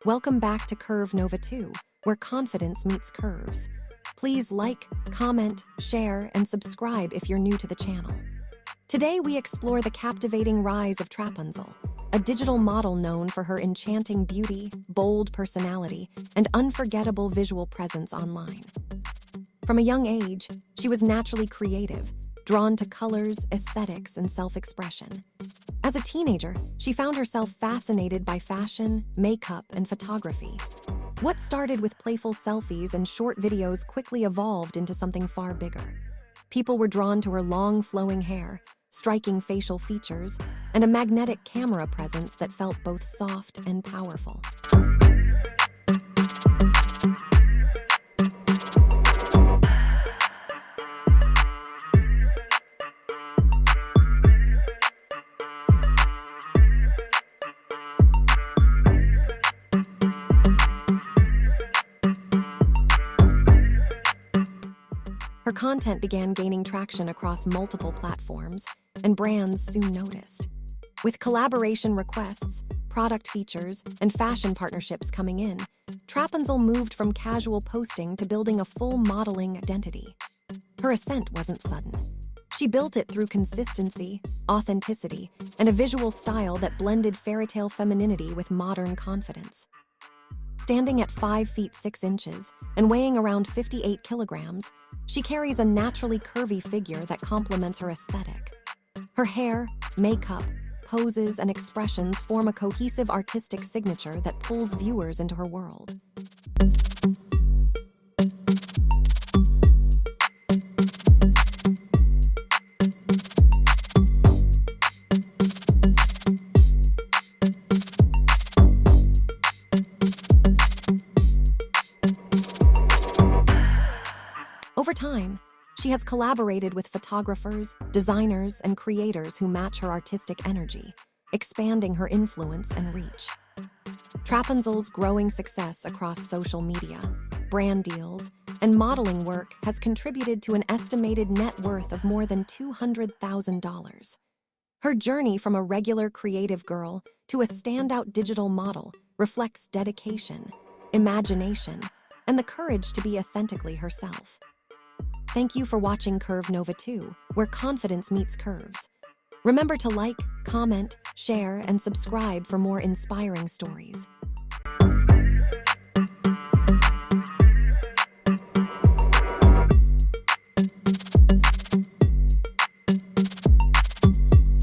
Welcome back to Curve Nova 2, where confidence meets curves. Please like, comment, share, and subscribe if you're new to the channel. Today we explore the captivating rise of Trapapunzel, a digital model known for her enchanting beauty, bold personality, and unforgettable visual presence online. From a young age, she was naturally creative, drawn to colors, aesthetics, and self-expression. As a teenager, she found herself fascinated by fashion, makeup, and photography. What started with playful selfies and short videos quickly evolved into something far bigger. People were drawn to her long, flowing hair, striking facial features, and a magnetic camera presence that felt both soft and powerful. Her content began gaining traction across multiple platforms, and brands soon noticed. With collaboration requests, product features, and fashion partnerships coming in, Trapapunzel moved from casual posting to building a full modeling identity. Her ascent wasn't sudden. She built it through consistency, authenticity, and a visual style that blended fairytale femininity with modern confidence. Standing at 5 feet 6 inches and weighing around 58 kilograms, she carries a naturally curvy figure that complements her aesthetic. Her hair, makeup, poses, and expressions form a cohesive artistic signature that pulls viewers into her world. Over time, she has collaborated with photographers, designers, and creators who match her artistic energy, expanding her influence and reach. Trapapunzel's growing success across social media, brand deals, and modeling work has contributed to an estimated net worth of more than $200,000. Her journey from a regular creative girl to a standout digital model reflects dedication, imagination, and the courage to be authentically herself. Thank you for watching Curve Nova 2, where confidence meets curves. Remember to like, comment, share, and subscribe for more inspiring stories.